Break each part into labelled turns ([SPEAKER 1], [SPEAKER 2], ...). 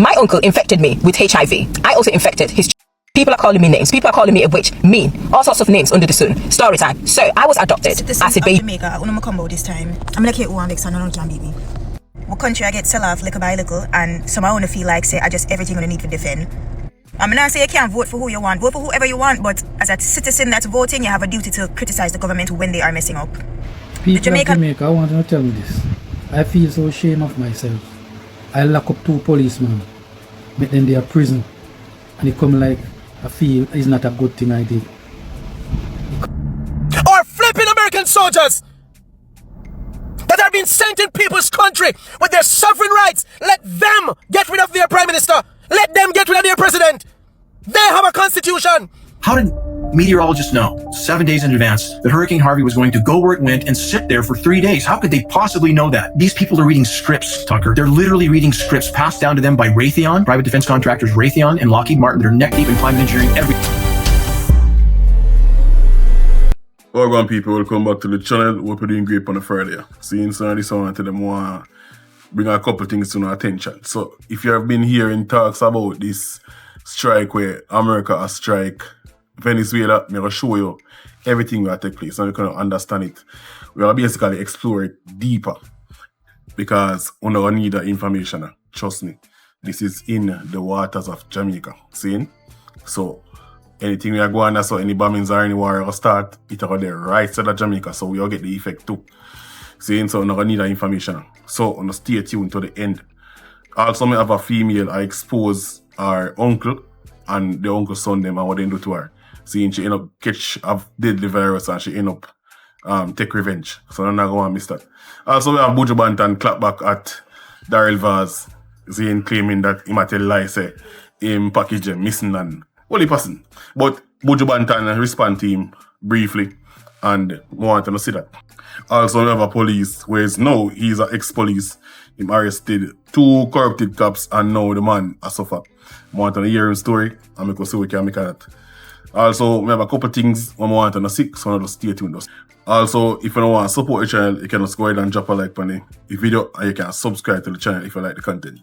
[SPEAKER 1] My uncle infected me with HIV. I also infected his People are calling me names. People are calling me a witch, mean, all sorts of names under the sun. Story time. So I was adopted as a baby.
[SPEAKER 2] Jamaica, I'm combo this time. I'm like H1V, so no can beat me. What country I get sell off little by little, and some I wanna feel like say I just everything gonna need to defend. I'm not say you can't vote for who you want, vote for whoever you want, but as a citizen that's voting, you have a duty to criticize the government when they are messing up.
[SPEAKER 3] People of Jamaica, I want you to tell me this. I feel so ashamed of myself. I lock up 2 policemen, but then they are prison, and they come like I feel it's not a good thing I did.
[SPEAKER 4] Or flipping American soldiers that are being sent in people's country with their sovereign rights. Let them get rid of their prime minister. Let them get rid of their president. They have a constitution.
[SPEAKER 5] How did meteorologists know 7 days in advance that Hurricane Harvey was going to go where it went and sit there for 3 days? How could they possibly know that? These people are reading scripts, Tucker. They're literally reading scripts passed down to them by Raytheon, private defense contractors Raytheon and Lockheed Martin. They're neck deep in climate engineering
[SPEAKER 6] Welcome people, welcome back to the channel. Hope you're doing great on a Friday. Seeing some of this I want to them want bring a couple things to our attention. So if you have been hearing talks about this strike where America has strike Venezuela, I'm going to show you everything that take place and you can understand it. We will basically explore it deeper because we don't need that information. Trust me, this is in the waters of Jamaica. See? So anything we are going on, so any bombings or any war will start, it will go there right side of Jamaica, so we will get the effect too. See? So we don't need that information. So I'm stay tuned to the end. Also, I have a female I expose her uncle and the uncle's son them and what they do to her. Seeing she end up catch a deadly virus and she end up take revenge. So I'm not going to miss that. Also, we have Buju Banton clap back at Daryl Vaz, seeing claiming that he might tell lie say him package them missing and only person. But Buju Banton respond to him briefly and want to see that. Also, we have a police, whereas now he's an ex-police. He arrested 2 corrupted cops and now the man has suffered. I want to hear his story and we can see what we can make of that. Also, we have a couple things we want to see, so just stay tuned. Also, if you don't want to support the channel, you can just go ahead and drop a like on the video and you can subscribe to the channel if you like the content.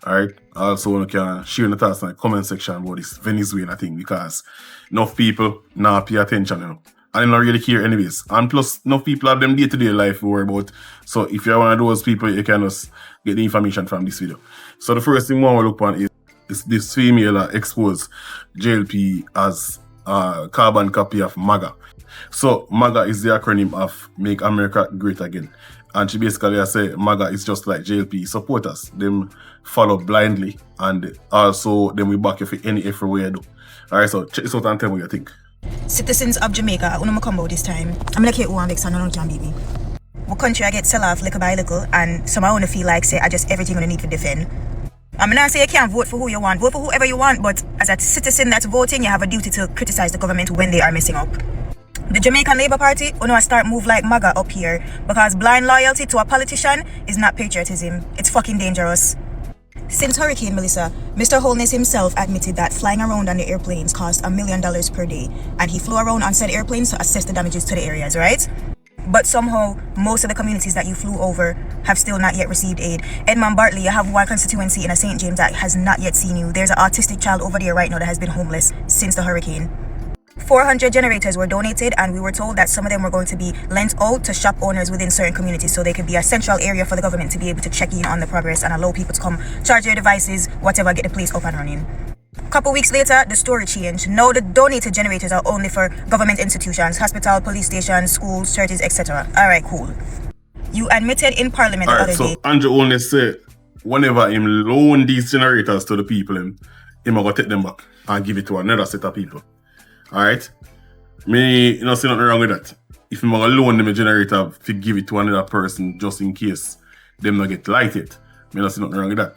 [SPEAKER 6] Alright? Also, you can share in the thoughts in the comment section about this Venezuela thing because enough people now pay attention, you know. And they don't really care anyways. And plus, enough people have them day-to-day life to worry about. So if you're one of those people, you can just get the information from this video. So the first thing we want to look on is this female exposed JLP as a carbon copy of MAGA. So MAGA is the acronym of Make America Great Again. And she basically say MAGA is just like JLP supporters. Them follow blindly and also then we back you for any effort we do. Alright, so check this out and tell me what you think.
[SPEAKER 2] Citizens of Jamaica, I'm combo this time. I'm like H1V, so no can beat me. What country I get sell off little by little, and some I wanna feel like say I just everything gonna need to defend. I'm not say you can't vote for who you want, vote for whoever you want, but as a citizen that's voting, you have a duty to criticize the government when they are messing up. The Jamaican Labour Party wanna start move like MAGA up here because blind loyalty to a politician is not patriotism. It's fucking dangerous. Since Hurricane Melissa, Mr. Holness himself admitted that flying around on the airplanes cost $1 million per day, and he flew around on said airplanes to assess the damages to the areas, right? But somehow, most of the communities that you flew over have still not yet received aid. Edmund Bartley, you have one constituency in a St. James that has not yet seen you. There's an autistic child over there right now that has been homeless since the hurricane. 400 generators were donated, and we were told that some of them were going to be lent out to shop owners within certain communities so they could be a central area for the government to be able to check in on the progress and allow people to come charge their devices, whatever, get the place up and running. A couple weeks later, the story changed. Now the donated generators are only for government institutions, hospital, police stations, schools, churches, etc. Alright, cool. You admitted in Parliament the other day.
[SPEAKER 6] So Andrew only said whenever him loan these generators to the people, him will take them back and give it to another set of people. Alright? Me, you know, see nothing wrong with that. If I'm going to loan them a generator to give it to another person just in case them not get lighted, me not see nothing wrong with that.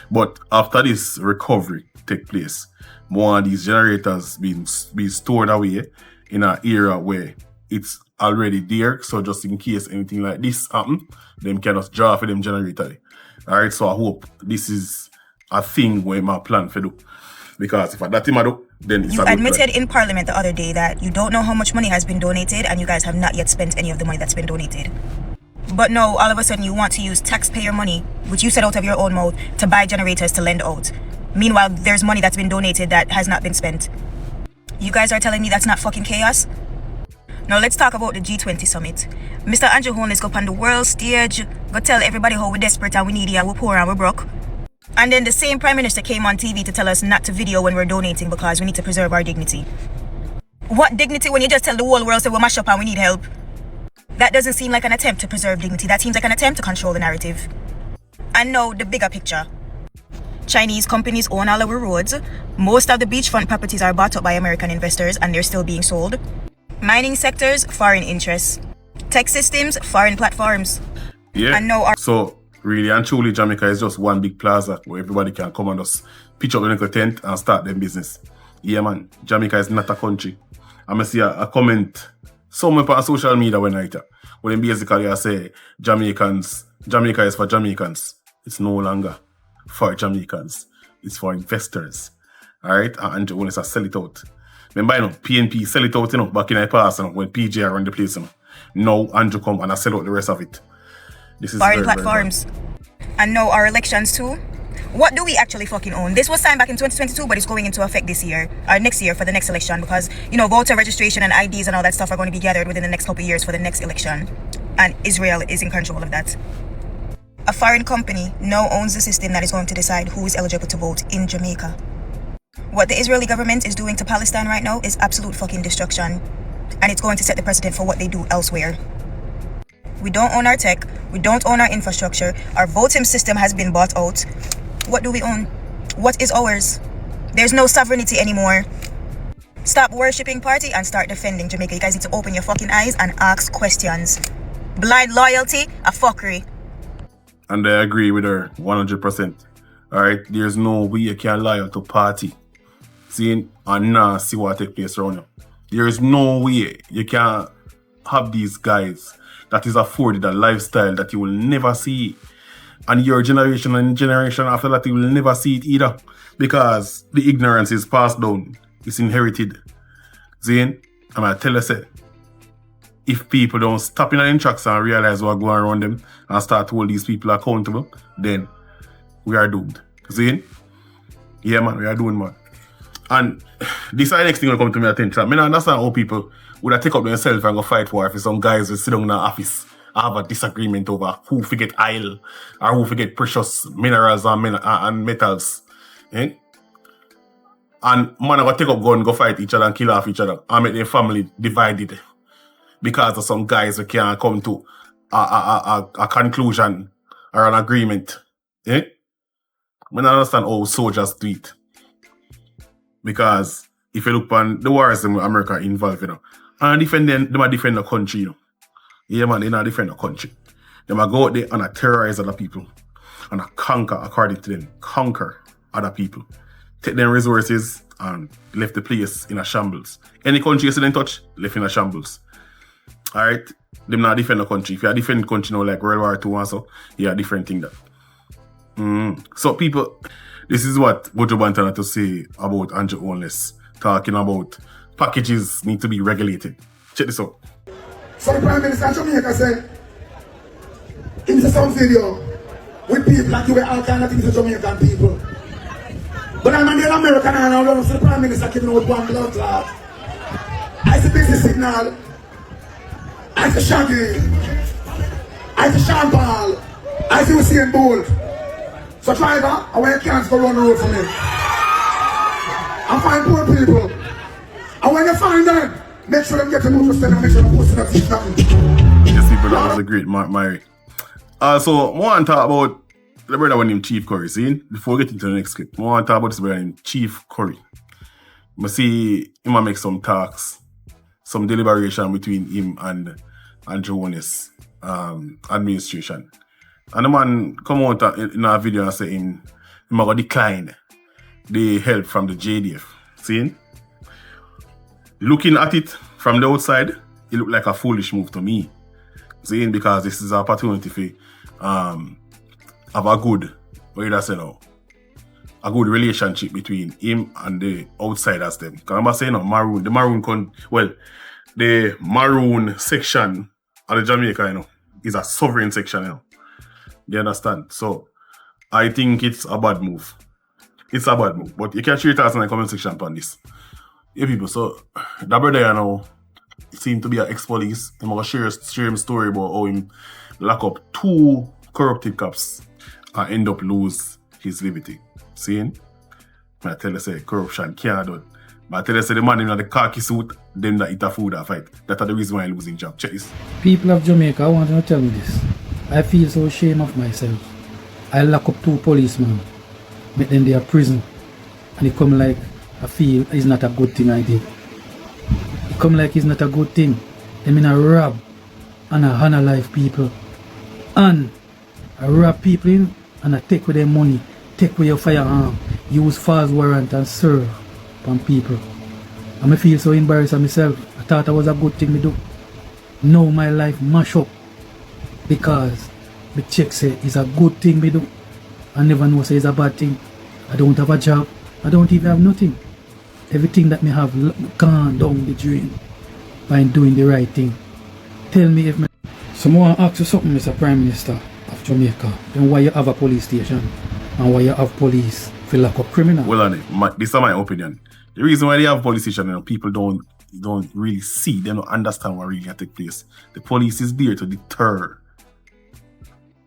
[SPEAKER 6] But after this recovery take place, more of these generators being stored away in an era where it's already there. So just in case anything like this happen, them can just draw for them generator. Alright, so I hope this is a thing where my plan for do. Because if that thing I do, then it's
[SPEAKER 2] you admitted in Parliament the other day that you don't know how much money has been donated and you guys have not yet spent any of the money that's been donated. But no, all of a sudden you want to use taxpayer money, which you said out of your own mouth, to buy generators to lend out. Meanwhile, there's money that's been donated that has not been spent. You guys are telling me that's not fucking chaos? Now let's talk about the G20 summit. Mr. Andrew Holness go on the world stage, go tell everybody how we're desperate and we need it and we're poor and we're broke. And then the same Prime Minister came on TV to tell us not to video when we're donating because we need to preserve our dignity. What dignity when you just tell the whole world say we're mashed up and we need help? That doesn't seem like an attempt to preserve dignity. That seems like an attempt to control the narrative. And now the bigger picture. Chinese companies own all our roads. Most of the beachfront properties are bought up by American investors and they're still being sold. Mining sectors, foreign interests. Tech systems, foreign platforms.
[SPEAKER 6] Yeah.
[SPEAKER 2] And now
[SPEAKER 6] So really and truly, Jamaica is just one big plaza where everybody can come and just pitch up a little tent and start their business. Yeah, man. Jamaica is not a country. I'm gonna see a comment somewhere on social media when I when basically I say Jamaica is for Jamaicans. It's no longer for Jamaicans. It's for investors. Alright? And Andrew Holness sell it out. Remember, PNP sell it out, back in the past, when PJ run the place. Now Andrew come and I sell out the rest of it. This is
[SPEAKER 2] foreign
[SPEAKER 6] very,
[SPEAKER 2] platforms.
[SPEAKER 6] Very
[SPEAKER 2] and now our elections too. What do we actually fucking own? This was signed back in 2022, but it's going into effect this year, or next year for the next election, because, voter registration and IDs and all that stuff are going to be gathered within the next couple of years for the next election. And Israel is in control of that. A foreign company now owns the system that is going to decide who is eligible to vote in Jamaica. What the Israeli government is doing to Palestine right now is absolute fucking destruction. And it's going to set the precedent for what they do elsewhere. We don't own our tech. We don't own our infrastructure. Our voting system has been bought out. What do we own? What is ours? There's no sovereignty anymore. Stop worshipping party and start defending Jamaica. You guys need to open your fucking eyes and ask questions. Blind loyalty, a fuckery.
[SPEAKER 6] And I agree with her 100%. Alright, there's no way you can lie to party. See, and now see what take place around you. There is no way you can have these guys that is afforded a lifestyle that you will never see. And your generation and generation after that, you will never see it either. Because the ignorance is passed down. It's inherited. Zane, I'm going to tell you, say, if people don't stop in their tracks and realize what's going around them and start to hold these people accountable, then we are doomed. Zane? Yeah, man, we are doomed, man. And this is the next thing will come to my attention. I mean, I understand how people would have take up themselves and go fight for if some guys will sit down in an office and have a disagreement over who forget oil or who forget precious minerals and metals. Eh? And man will take up gun, go fight each other and kill off each other and make their family divided because of some guys who can't come to a conclusion or an agreement. Eh? I don't understand how soldiers do it. Because if you look on the wars in America involved, and defend them defend the country, Yeah, man, they not defend the country. They might go out there and terrorize other people and conquer, according to them, conquer other people. Take their resources and left the place in a shambles. Any country you see them touch, left in a shambles. Alright? Them not defend the country. If you defend the country now like World War II and so, yeah, different thing that. So people, this is what Bojo Banton had to say about Andrew Holness, talking about packages need to be regulated. Check this out.
[SPEAKER 7] So the Prime Minister of Jamaica said, into some video with people like you were all kind of things to Jamaican people. But I'm an American and I don't see the Prime Minister giving out one blood clot. I see business signal. I see Shaggy. I see Sean Paul. I see Usain Bolt. So driver, I want your cans to run the road for me. I find poor people. And when you find them, make sure them get them out of and make sure them post it up.
[SPEAKER 6] Yes, people, that was a great Mark Mary. So, I want to talk about the brother named Chief Curry, see? Before we get into the next clip, I want to talk about this brother named Chief Curry. I see him make some talks, some deliberation between him and Andrew Holness administration. And the man come out in a video and say him going to decline the help from the JDF. See? Looking at it from the outside, it looked like a foolish move to me. See? Because this is an opportunity for have a good, a good relationship between him and the outsiders them. Because I'm saying the maroon section of the Jamaica, is a sovereign section now. You understand? So I think it's a bad move. It's a bad move. But you can share your thoughts in the comment section upon this. Yeah, people, so that brother now seemed to be an ex-police. I'm going to share him story about how him lock up 2 corrupted cops and end up lose his liberty. Seeing? I tell you, say, corruption can't do it. But I tell you, say, the man in the khaki suit, them that eat a food and fight. That's the reason why I'm losing job. Check this.
[SPEAKER 3] People of Jamaica, I want you to tell me this. I feel so ashamed of myself. I lock up 2 policemen, make them in prison, and it come like I feel it's not a good thing I did. It come like it's not a good thing. I mean, I rob and I honor life people. And I rob people in and I take away their money, take away your firearm, use false warrant and serve on people. And I feel so embarrassed of myself. I thought it was a good thing to do. Now my life mash up because the check say it's a good thing to do. I never know say it's a bad thing. I don't have a job. I don't even have nothing. Everything that me have gone down the drain by doing the right thing. Tell me if me... Someone ask you something, Mr. Prime Minister of Jamaica. Then why you have a police station and why you have police for lock up criminals?
[SPEAKER 6] Well, this is my opinion. The reason why they have police station, people don't really see, they don't understand what really take place. The police is there to deter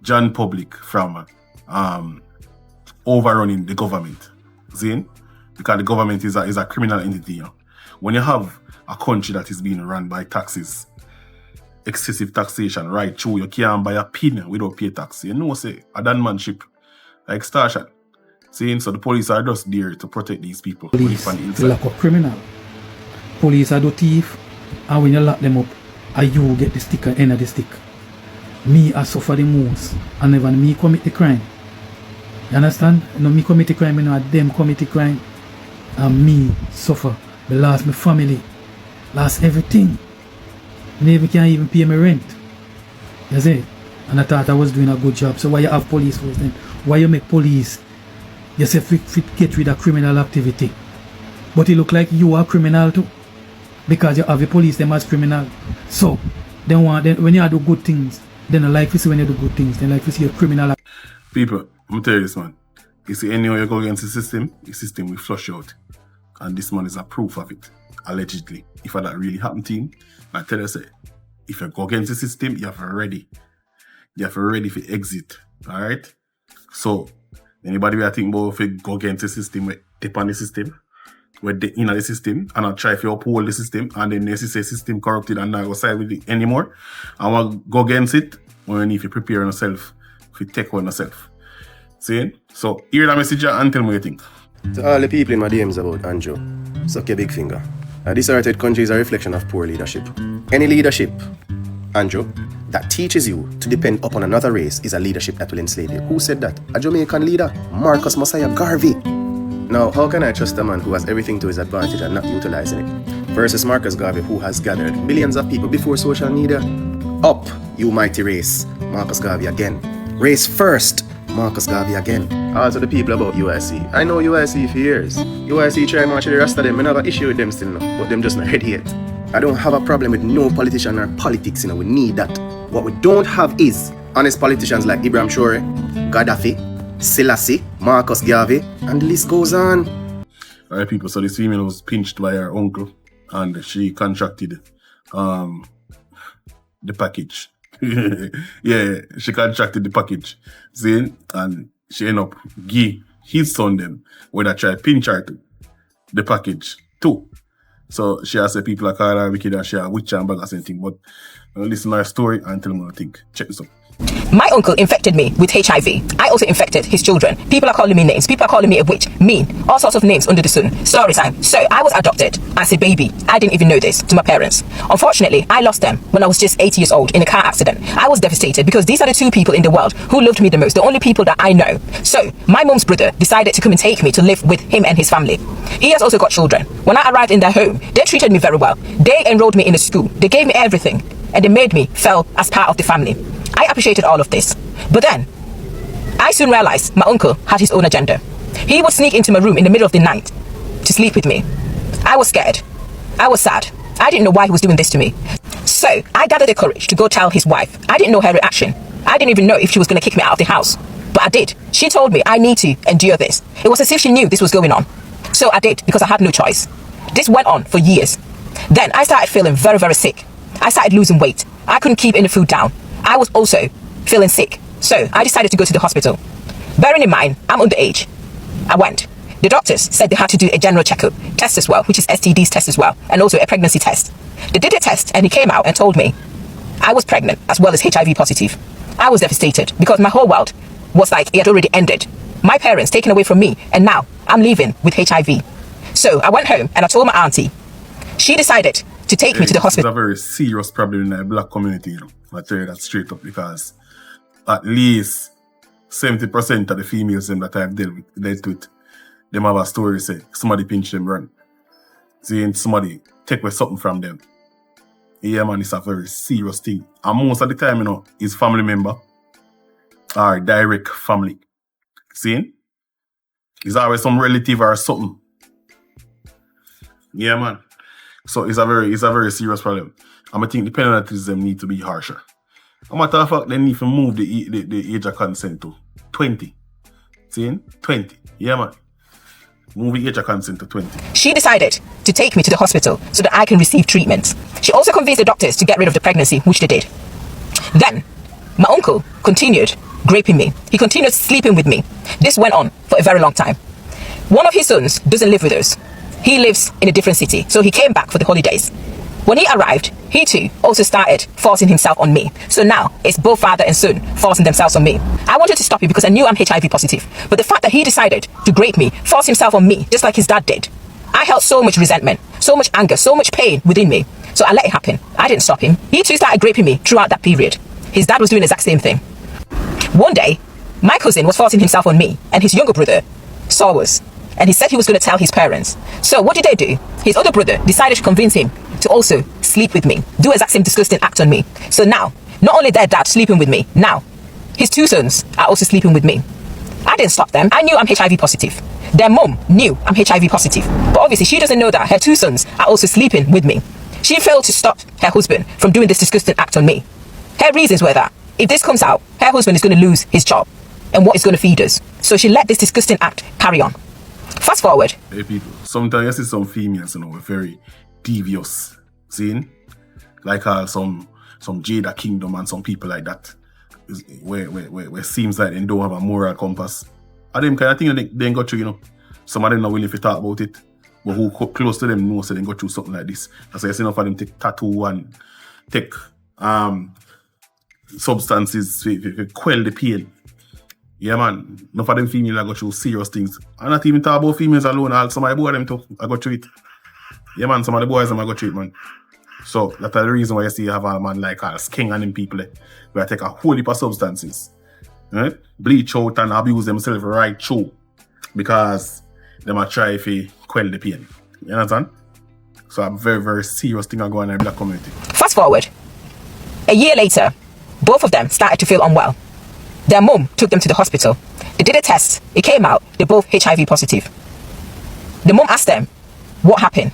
[SPEAKER 6] John public from overrunning the government. See? Because the government is a criminal entity. You know? When you have a country that is being run by taxes, excessive taxation, right through, you can't buy a pin without pay tax. You know, say, a danmanship, like extortion. See? So the police are just there to protect these people.
[SPEAKER 3] Police to lock up criminal. Police are the thief, and when you lock them up, you get the stick at the end of the stick. Me, I suffer the most, and never me commit the crime. You understand? No, me commit the crime, you know, them commit the crime. And me suffer. I lost my family. Lost everything. Never can even pay my rent. You see? And I thought I was doing a good job. So why you have police force then? Why you make police? You say fit get rid of criminal activity. But it look like you are criminal too. Because you have the police them as criminal. So then when you do good things, then I like to see when you do good things. They like to see a criminal.
[SPEAKER 6] People, I'm gonna tell you this, man. You see, anywhere you go against the system will flush you out. And this man is a proof of it, allegedly. If that really happened to him, I tell you, say, if you go against the system, you have to ready. You have to ready for exit. Alright? So, anybody will think about if you go against the system, we dip on the system, we in the system, and I try to uphold the system, and then they say system corrupted and not go side with it anymore, and we'll go against it, we need to prepare yourself, to take on yourself. See? So, hear the message and tell me what you think.
[SPEAKER 8] To all the people in my DMs about Andrew, suck your big finger. A disordered country is a reflection of poor leadership. Any leadership, Andrew, that teaches you to depend upon another race is a leadership that will enslave you. Who said that? A Jamaican leader, Marcus Messiah Garvey. Now, how can I trust a man who has everything to his advantage and not utilizing it? Versus Marcus Garvey, who has gathered millions of people before social media. Up, you mighty race, Marcus Garvey again. Race first, Marcus Garvey again. Also the people about UIC. I know UIC for years. UIC try much of the rest of them. I never issue with them still now, but them just not ready yet. I don't have a problem with no politician or politics, you know, we need that. What we don't have is honest politicians like Ibrahim Traore, Gaddafi, Selassie, Marcus Garvey, and the list goes on.
[SPEAKER 6] Alright people, so this female was pinched by her uncle and she contracted the package. Yeah, she contracted the package. See? And she ended up give his son them when I try to pinch her to the package too. So she has said people are calling her wicked and she a witch and bag or something. But listen to her story and tell me what I think. Check this out.
[SPEAKER 1] My uncle infected me with HIV. I also infected his children. People are calling me names. People are calling me a witch, mean, all sorts of names under the sun. Story time. So I was adopted as a baby. I didn't even know this to my parents. Unfortunately, I lost them when I was just 8 years old in a car accident. I was devastated because these are the 2 people in the world who loved me the most, the only people that I know. So my mom's brother decided to come and take me to live with him and his family. He has also got children. When I arrived in their home, they treated me very well. They enrolled me in a school. They gave me everything. And they made me feel as part of the family. I appreciated all of this. But then, I soon realized my uncle had his own agenda. He would sneak into my room in the middle of the night to sleep with me. I was scared. I was sad. I didn't know why he was doing this to me. So I gathered the courage to go tell his wife. I didn't know her reaction. I didn't even know if she was going to kick me out of the house. But I did. She told me I need to endure this. It was as if she knew this was going on. So I did, because I had no choice. This went on for years. Then I started feeling very, very sick. I started losing weight. I couldn't keep any food down. I was also feeling sick. So I decided to go to the hospital. Bearing in mind, I'm underage. I went. The doctors said they had to do a general checkup test as well, which is STDs test as well, and also a pregnancy test. They did a test and he came out and told me I was pregnant as well as HIV positive. I was devastated because my whole world was like it had already ended. My parents taken away from me, and now I'm living with HIV. So I went home and I told my auntie. She decided to take me to the hospital.
[SPEAKER 6] It's a very serious problem in the black community, you know. I tell you that straight up, because at least 70% of the females that I've dealt with, them have a story say somebody pinch them run. Seeing somebody take away something from them. Yeah, man, it's a very serious thing. And most of the time, you know, it's family member or direct family. See? It's always some relative or something. Yeah, man. So it's a very serious problem. And I think the penalties them need to be harsher. As a matter of fact, they need to move the age of consent to 20. See? 20. Yeah, man. Move the age of consent to 20.
[SPEAKER 1] She decided to take me to the hospital so that I can receive treatment. She also convinced the doctors to get rid of the pregnancy, which they did. Then, my uncle continued raping me. He continued sleeping with me. This went on for a very long time. One of his sons doesn't live with us. He lives in a different city, so he came back for the holidays. When he arrived, he too also started forcing himself on me. So now, it's both father and son forcing themselves on me. I wanted to stop it because I knew I'm HIV positive. But the fact that he decided to grape me, force himself on me, just like his dad did, I held so much resentment, so much anger, so much pain within me. So I let it happen. I didn't stop him. He too started graping me throughout that period. His dad was doing the exact same thing. One day, my cousin was forcing himself on me, and his younger brother saw us. And he said he was going to tell his parents. So what did they do? His other brother decided to convince him to also sleep with me, do exact same disgusting act on me. So now, not only their dad sleeping with me, now his two sons are also sleeping with me. I didn't stop them. I knew I'm HIV positive. Their mom knew I'm HIV positive. But obviously she doesn't know that her two sons are also sleeping with me. She failed to stop her husband from doing this disgusting act on me. Her reasons were that if this comes out, her husband is going to lose his job. And what is going to feed us? So she let this disgusting act carry on. Fast forward.
[SPEAKER 6] Hey people, sometimes you see some females, you know, very devious. Seeing? Like some Jada Kingdom and some people like that. Where seems like they don't have a moral compass. I them kind of thing they ain't got through, you know. Some of them not willing to talk about it. But who close to them know so they go through something like this. That's why I see enough of them take tattoo and take substances to quell the pain. Yeah, man. Enough of them females go through serious things. I'm not even talking about females alone. Some of the boys them too, I go through it. Yeah, man. Some of the boys them I go through it, man. So that's the reason why you see you have a man like us, King and them people where take a whole heap of substances, right? Bleach out and abuse themselves right through because they might try to quell the pain. You understand? So a very, very serious thing going on in the black community.
[SPEAKER 1] Fast forward. A year later, both of them started to feel unwell. Their mum took them to the hospital. They did a test. It came out. They're both HIV positive. The mum asked them what happened.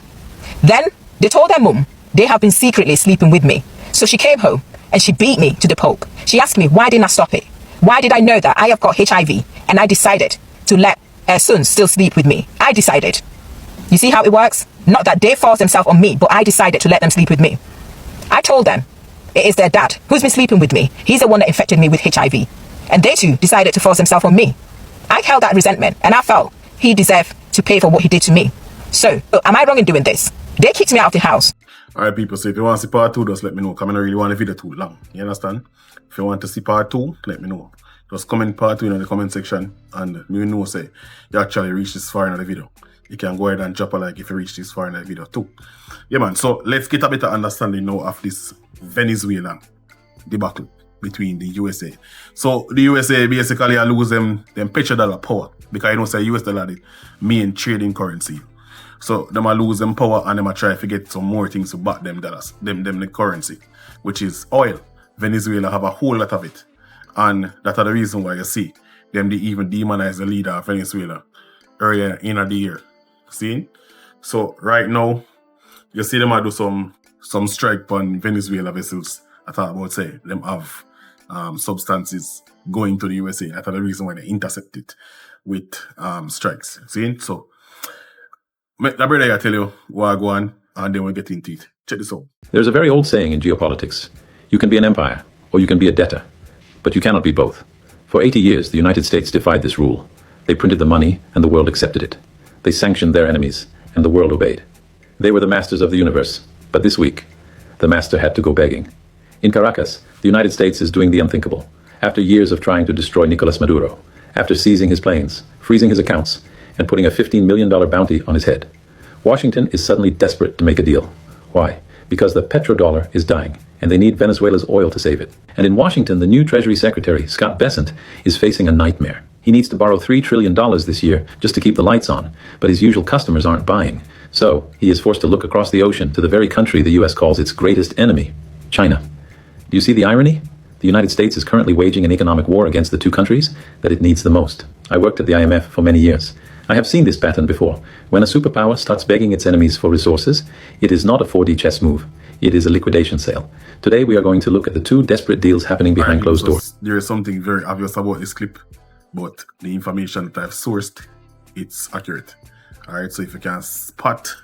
[SPEAKER 1] Then they told their mum they have been secretly sleeping with me. So she came home and she beat me to the pulp. She asked me, why didn't I stop it? Why did I know that I have got HIV and I decided to let her son still sleep with me? I decided. You see how it works? Not that they forced themselves on me, but I decided to let them sleep with me. I told them it is their dad who's been sleeping with me. He's the one that infected me with HIV. And they too decided to force themselves on me. I held that resentment and I felt he deserved to pay for what he did to me. So, am I wrong in doing this? They kicked me out of the house.
[SPEAKER 6] Alright people, so if you want to see part 2, just let me know. Because I don't really want the video too long. You understand? If you want to see part 2, let me know. Just comment part 2 in the comment section and me know say you actually reached this far in the video. You can go ahead and drop a like if you reach this far in the video too. Yeah man, so let's get a better understanding now of this Venezuela debacle between the USA. So the USA basically lose them petrodollar power because I don't say US dollar the main trading currency. So them lose them power and them try to get some more things to back them dollars, them the currency, which is oil. Venezuela have a whole lot of it. And that's the reason why you see them they even demonize the leader of Venezuela earlier in the year. See? So right now, you see them do some some strike on Venezuela vessels. I thought about say them have substances going to the USA. I thought the reason why they intercepted with strikes. See? So the brother I tell you what I go on and then we'll get into it. Check this out.
[SPEAKER 9] There's a very old saying in geopolitics. You can be an empire or you can be a debtor, but you cannot be both. For 80 years, the United States defied this rule. They printed the money and the world accepted it. They sanctioned their enemies and the world obeyed. They were the masters of the universe. But this week, the master had to go begging. In Caracas, the United States is doing the unthinkable. After years of trying to destroy Nicolas Maduro, after seizing his planes, freezing his accounts, and putting a $15 million bounty on his head, Washington is suddenly desperate to make a deal. Why? Because the petrodollar is dying, and they need Venezuela's oil to save it. And in Washington, the new Treasury Secretary, Scott Bessent, is facing a nightmare. He needs to borrow $3 trillion this year just to keep the lights on, but his usual customers aren't buying. So, he is forced to look across the ocean to the very country the US calls its greatest enemy, China. Do you see the irony? The United States is currently waging an economic war against the two countries that it needs the most. I worked at the IMF for many years. I have seen this pattern before. When a superpower starts begging its enemies for resources, it is not a 4D chess move. It is a liquidation sale. Today we are going to look at the two desperate deals happening behind closed doors.
[SPEAKER 6] There is something very obvious about this clip, but the information that I've sourced, it's accurate. Alright, so if you can spot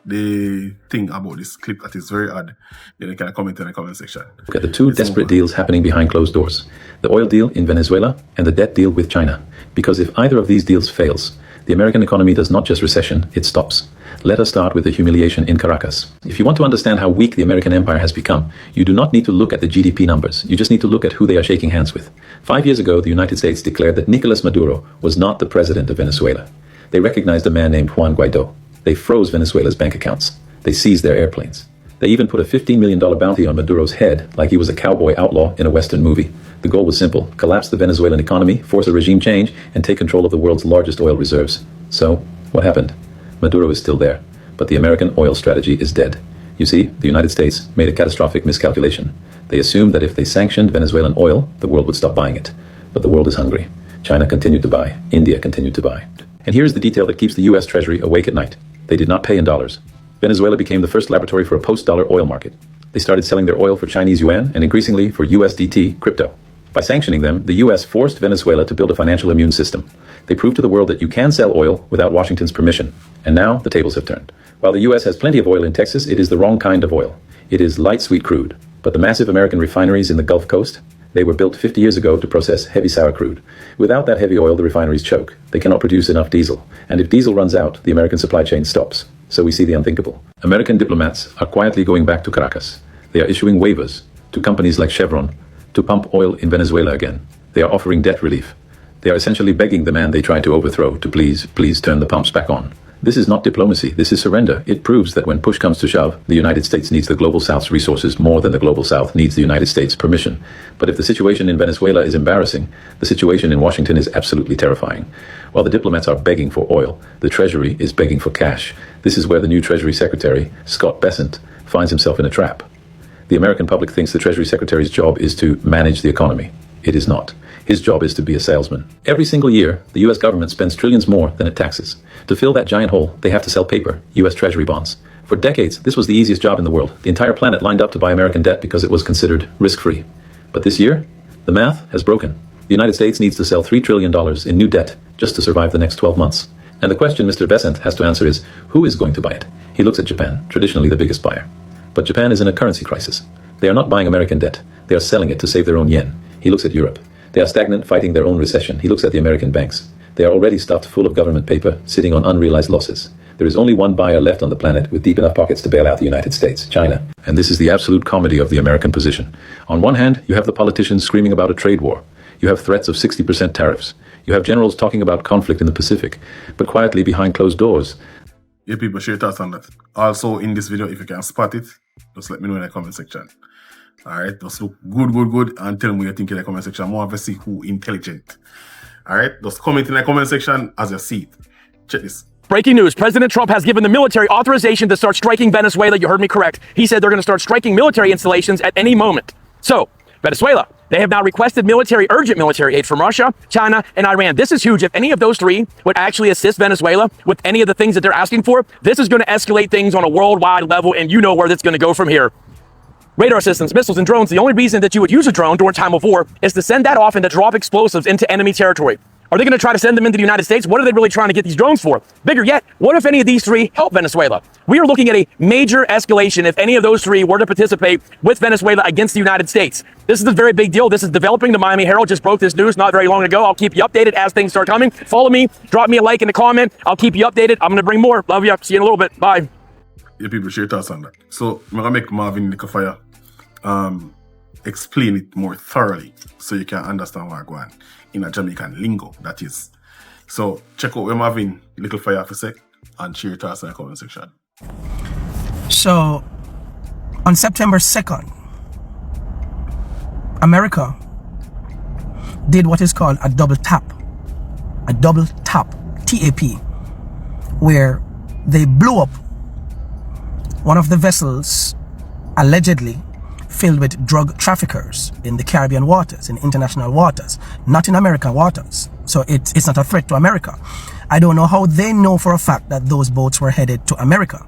[SPEAKER 6] the thing about this clip that is very odd, then you can comment in the comment section.
[SPEAKER 9] Look at the two desperate deals happening behind closed doors. The oil deal in Venezuela and the debt deal with China. Because if either of these deals fails, the American economy does not just recession, it stops. Let us start with the humiliation in Caracas. If you want to understand how weak the American empire has become, you do not need to look at the GDP numbers. You just need to look at who they are shaking hands with. 5 years ago, the United States declared that Nicolas Maduro was not the president of Venezuela. They recognized a man named Juan Guaido. They froze Venezuela's bank accounts. They seized their airplanes. They even put a $15 million bounty on Maduro's head like he was a cowboy outlaw in a Western movie. The goal was simple: collapse the Venezuelan economy, force a regime change, and take control of the world's largest oil reserves. So, what happened? Maduro is still there, but the American oil strategy is dead. You see, the United States made a catastrophic miscalculation. They assumed that if they sanctioned Venezuelan oil, the world would stop buying it. But the world is hungry. China continued to buy. India continued to buy. And here's the detail that keeps the US Treasury awake at night. They did not pay in dollars. Venezuela became the first laboratory for a post-dollar oil market. They started selling their oil for Chinese yuan and increasingly for USDT crypto. By sanctioning them, the US forced Venezuela to build a financial immune system. They proved to the world that you can sell oil without Washington's permission. And now the tables have turned. While the US has plenty of oil in Texas, it is the wrong kind of oil. It is light sweet crude. But the massive American refineries in the Gulf Coast, they were built 50 years ago to process heavy sour crude. Without that heavy oil, the refineries choke. They cannot produce enough diesel. And if diesel runs out, the American supply chain stops. So we see the unthinkable. American diplomats are quietly going back to Caracas. They are issuing waivers to companies like Chevron to pump oil in Venezuela again. They are offering debt relief. They are essentially begging the man they tried to overthrow to please turn the pumps back on. This is not diplomacy, this is surrender. It proves that when push comes to shove, the United States needs the Global South's resources more than the Global South needs the United States' permission. But if the situation in Venezuela is embarrassing, the situation in Washington is absolutely terrifying. While the diplomats are begging for oil, the Treasury is begging for cash. This is where the new Treasury Secretary, Scott Bessent, finds himself in a trap. The American public thinks the Treasury Secretary's job is to manage the economy. It is not. His job is to be a salesman. Every single year, the US government spends trillions more than it taxes. To fill that giant hole, they have to sell paper, US Treasury bonds. For decades, this was the easiest job in the world. The entire planet lined up to buy American debt because it was considered risk-free. But this year, the math has broken. The United States needs to sell $3 trillion in new debt just to survive the next 12 months. And the question Mr. Bessent has to answer is, who is going to buy it? He looks at Japan, traditionally the biggest buyer. But Japan is in a currency crisis. They are not buying American debt. They are selling it to save their own yen. He looks at Europe. They are stagnant, fighting their own recession. He looks at the American banks. They are already stuffed full of government paper, sitting on unrealized losses. There is only one buyer left on the planet with deep enough pockets to bail out the United States, China. And this is the absolute comedy of the American position. On one hand, you have the politicians screaming about a trade war. You have threats of 60% tariffs. You have generals talking about conflict in the Pacific. But quietly behind closed doors.
[SPEAKER 6] Yeah, people, share your thoughts on that. Also, in this video, if you can spot it, just let me know in the comment section. Alright, just look good, and tell me what you think in the comment section. I want to see who intelligent. Alright, just comment in the comment section as you see it. Check this.
[SPEAKER 4] Breaking news. President Trump has given the military authorization to start striking Venezuela. You heard me correct. He said they're going to start striking military installations at any moment. So, Venezuela,
[SPEAKER 10] They have now requested urgent military aid from Russia, China, and Iran. This is huge. If any of those three would actually assist Venezuela with any of the things that they're asking for, this is going to escalate things on a worldwide level, and you know where that's going to go from here. Radar systems, missiles, and drones. The only reason that you would use a drone during time of war is to send that off and to drop explosives into enemy territory. Are they going to try to send them into the United States? What are they really trying to get these drones for? Bigger yet, what if any of these three help Venezuela? We are looking at a major escalation if any of those three were to participate with Venezuela against the United States. This is a very big deal. This is developing. The Miami Herald just broke this news not very long ago. I'll keep you updated as things start coming. Follow me. Drop me a like in the comment. I'll keep you updated. I'm going to bring more. Love you. See you in a little bit. Bye.
[SPEAKER 6] Yeah, people share thoughts on that. So I'm gonna make Marvin Nicofire explain it more thoroughly so you can understand what I'm going in a Jamaican lingo, that is. So check out where Marvin Nicofire for a sec and share your thoughts in the comment section.
[SPEAKER 11] So on September 2nd, America did what is called a double tap, TAP, where they blew up one of the vessels allegedly filled with drug traffickers in the Caribbean waters, in international waters, not in American waters. So it's not a threat to America. I don't know how they know for a fact that those boats were headed to America.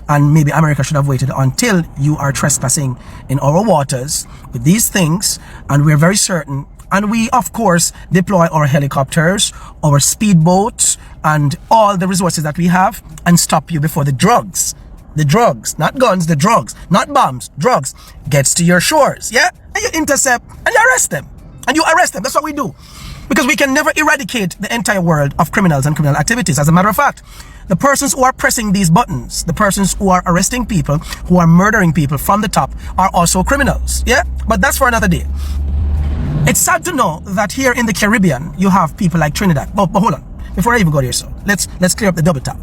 [SPEAKER 11] And maybe America should have waited until you are trespassing in our waters with these things. And we're very certain. And we, of course, deploy our helicopters, our speedboats, and all the resources that we have and stop you before the drugs, not guns, the drugs, not bombs, drugs, gets to your shores, yeah? And you intercept and you arrest them. That's what we do. Because we can never eradicate the entire world of criminals and criminal activities. As a matter of fact, the persons who are pressing these buttons, the persons who are arresting people, who are murdering people from the top, are also criminals, yeah? But that's for another day. It's sad to know that here in the Caribbean, you have people like Trinidad. But hold on, before I even go there, so let's clear up the double tap.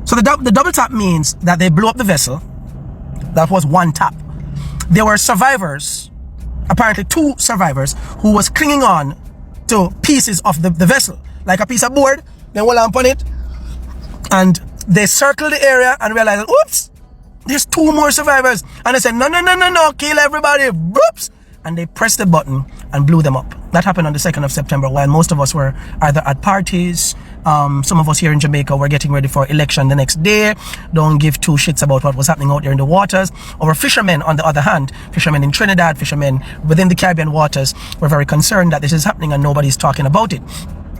[SPEAKER 11] So the double tap means that they blew up the vessel. That was one tap. There were survivors, apparently 2 survivors, who was clinging on to pieces of the vessel, like a piece of board. They will lamp on it, and they circled the area and realized, oops, there's 2 more survivors. And they said, no, kill everybody, whoops. And they pressed the button and blew them up. That happened on the 2nd of September, while most of us were either at parties. Some of us here in Jamaica were getting ready for election the next day. Don't give 2 shits about what was happening out there in the waters. Our fishermen, on the other hand, fishermen in Trinidad, fishermen within the Caribbean waters, were very concerned that this is happening and nobody's talking about it.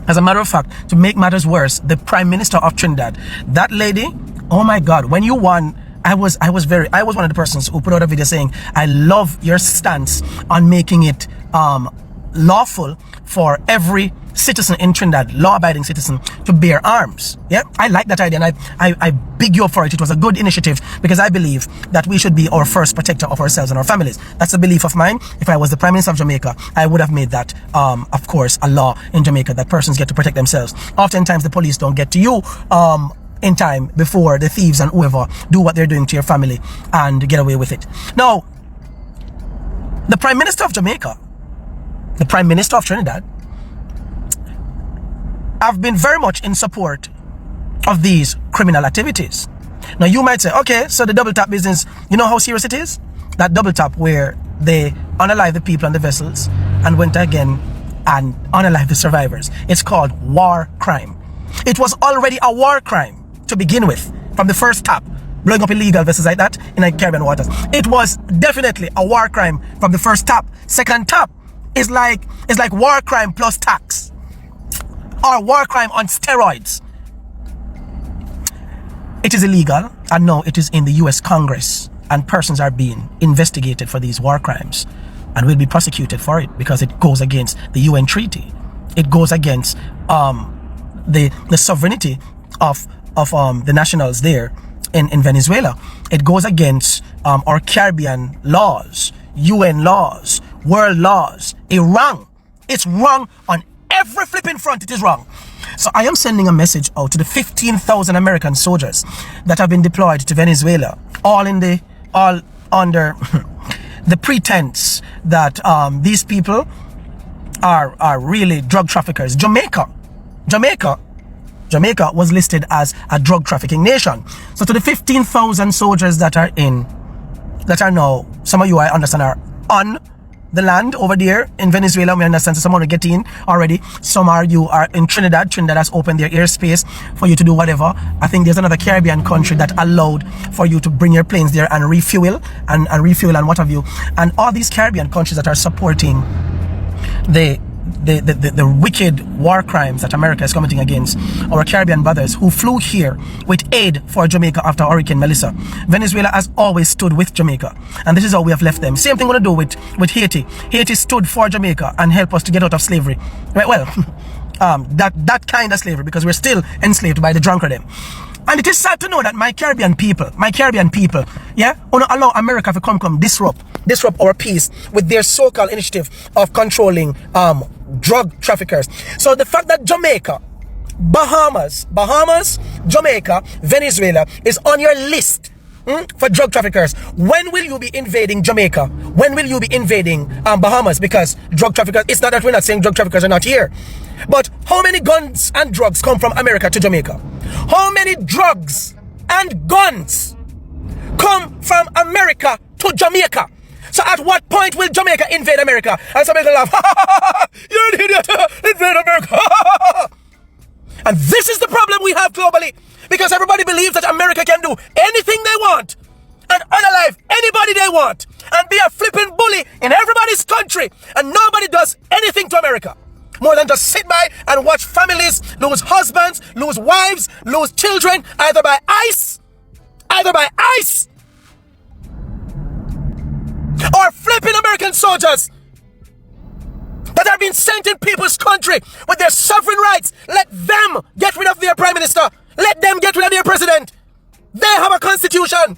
[SPEAKER 11] As a matter of fact, to make matters worse, the Prime Minister of Trinidad, that lady, oh my God, when you won, I was one of the persons who put out a video saying, I love your stance on making it lawful for every citizen in Trinidad, law-abiding citizen, to bear arms. Yeah, I like that idea, and I big you up for it. It was a good initiative, because I believe that we should be our first protector of ourselves and our families. That's a belief of mine. If I was the Prime Minister of Jamaica, I would have made that, of course, a law in Jamaica, that persons get to protect themselves. Oftentimes, the police don't get to you in time before the thieves and whoever do what they're doing to your family and get away with it. Now, the Prime Minister of Jamaica, the Prime Minister of Trinidad, have been very much in support of these criminal activities. Now, you might say, okay, so the double tap business, you know how serious it is? That double tap where they unalive the people on the vessels and went again and unalive the survivors. It's called war crime. It was already a war crime to begin with, from the first tap, blowing up illegal vessels like that in the Caribbean waters. It was definitely a war crime from the first tap. Second tap is like war crime plus tax, or war crime on steroids. It is illegal, and now it is in the US Congress, and persons are being investigated for these war crimes and will be prosecuted for it, because it goes against the UN treaty. It goes against the sovereignty of the nationals there in Venezuela. It goes against our Caribbean laws, UN laws, world laws. It's wrong. It's wrong on every flipping front. It is wrong. So I am sending a message out to the 15,000 American soldiers that have been deployed to Venezuela, all under the pretense that these people are really drug traffickers. Jamaica was listed as a drug trafficking nation. So to the 15,000 soldiers that are now, some of you I understand are on the land over there in Venezuela. We understand some want to get in already. Some you are in Trinidad. Trinidad has opened their airspace for you to do whatever. I think there's another Caribbean country that allowed for you to bring your planes there and refuel and what have you. And all these Caribbean countries that are supporting the wicked war crimes that America is committing against our Caribbean brothers who flew here with aid for Jamaica after Hurricane Melissa. Venezuela has always stood with Jamaica, and this is how we have left them. Same thing we're going to do with Haiti. Haiti stood for Jamaica and helped us to get out of slavery. Right, well, that kind of slavery, because we're still enslaved by the drunkard. And it is sad to know that my Caribbean people, yeah, wanna allow America to come disrupt our peace with their so-called initiative of controlling drug traffickers. So the fact that Jamaica, Bahamas, Jamaica, Venezuela is on your list for drug traffickers. When will you be invading Jamaica? When will you be invading Bahamas? Because drug traffickers, it's not that we're not saying drug traffickers are not here. But how many guns and drugs come from America to Jamaica? How many drugs and guns come from America to Jamaica? So at what point will Jamaica invade America? And somebody will laugh, you're an idiot, invade America. And this is the problem we have globally, because everybody believes that America can do anything they want and unalive anybody they want and be a flipping bully in everybody's country, and nobody does anything to America more than just sit by and watch families lose husbands, lose wives, lose children, either by ice or flipping American soldiers that are being sent in people's country with their sovereign rights. Let them get rid of their prime minister. Let them get rid of their president. They have a constitution.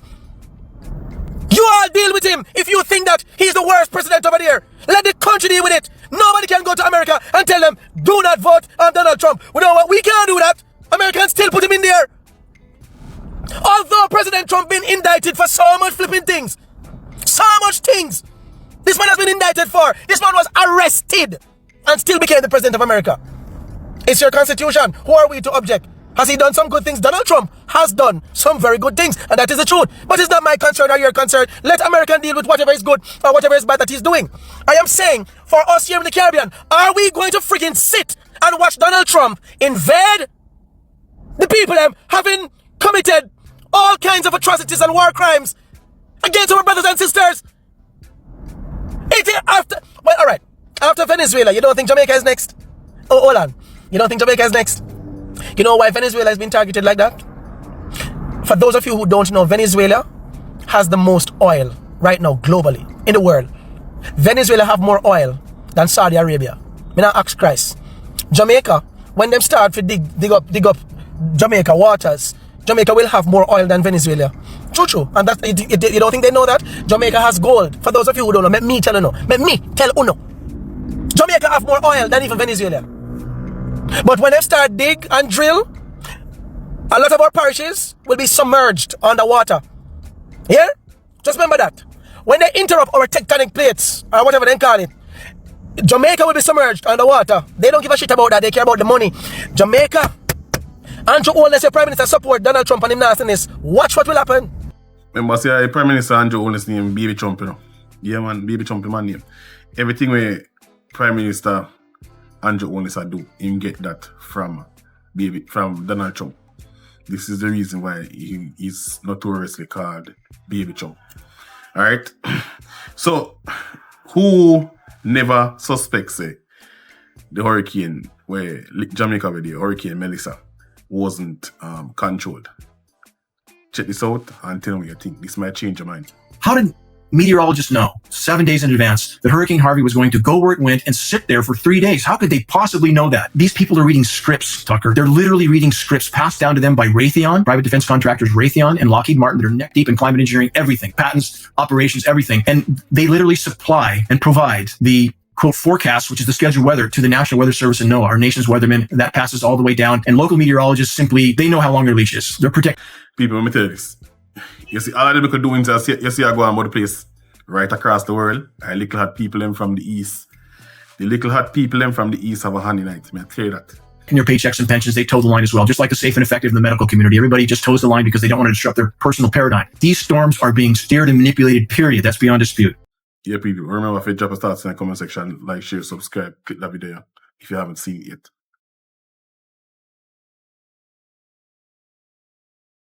[SPEAKER 11] You all deal with him if you think that he's the worst president over there. Let the country deal with it. Nobody can go to America and tell them, do not vote on Donald Trump. We know what, we can't do that. Americans still put him in there. Although President Trump been indicted for so much flipping things. So much things. This man has been indicted for. This man was arrested and still became the president of America. It's your constitution. Who are we to object? Has he done some good things? Donald Trump has done some very good things, and that is the truth. But it's not my concern or your concern. Let America deal with whatever is good or whatever is bad that he's doing. I am saying, for us here in the Caribbean, are we going to freaking sit and watch Donald Trump invade the people having committed all kinds of atrocities and war crimes against our brothers and sisters? Alright, after Venezuela, you don't think Jamaica is next? Oh, hold on. You don't think Jamaica is next? You know why Venezuela has been targeted like that? For those of you who don't know, Venezuela has the most oil right now globally in the world. Venezuela have more oil than Saudi Arabia. Me not ask Christ. Jamaica, when them start to dig up Jamaica waters, Jamaica will have more oil than Venezuela. True. And that you don't think they know that? Jamaica has gold. For those of you who don't know, let me tell you. Let me tell you. Jamaica have more oil than even Venezuela. But when they start dig and drill, a lot of our parishes will be submerged underwater. Yeah? Just remember that. When they interrupt our tectonic plates, or whatever they call it, Jamaica will be submerged underwater. They don't give a shit about that. They care about the money. Jamaica, Andrew Holness, your Prime Minister, support Donald Trump and him nastiness. Watch what will happen.
[SPEAKER 6] Remember, say Prime Minister Andrew Holness name Baby Trump, you know. Yeah, man, Baby Trump, man name. Everything where Prime Minister Andrew Holness do, him get that from Donald Trump. This is the reason why he is notoriously called Baby Trump. Alright? So, who never suspects the hurricane where Jamaica with the Hurricane Melissa wasn't controlled? Check this out and tell me what you think. This might change your mind.
[SPEAKER 5] How did meteorologists know 7 days in advance that Hurricane Harvey was going to go where it went and sit there for 3 days? How could they possibly know that? These people are reading scripts, Tucker. They're literally reading scripts passed down to them by Raytheon, private defense contractors Raytheon and Lockheed Martin that are neck deep in climate engineering, everything, patents, operations, everything. And they literally supply and provide the quote forecast, which is the scheduled weather, to the National Weather Service and NOAA, our nation's weathermen. That passes all the way down. And local meteorologists simply, they know how long their leash is. They're protected.
[SPEAKER 6] People, let me tell you this. You see, all of them could do is you see I go on about the place right across the world. And little hot people them from the east. The little hot people them from the east have a honey night. I tell you that.
[SPEAKER 5] In their paychecks and pensions, they toe the line as well. Just like the safe and effective in the medical community. Everybody just toes the line because they don't want to disrupt their personal paradigm. These storms are being steered and manipulated, period. That's beyond dispute.
[SPEAKER 6] Yeah, people. Remember, if you drop a start in the comment section, like, share, subscribe, click that video if you haven't seen it yet.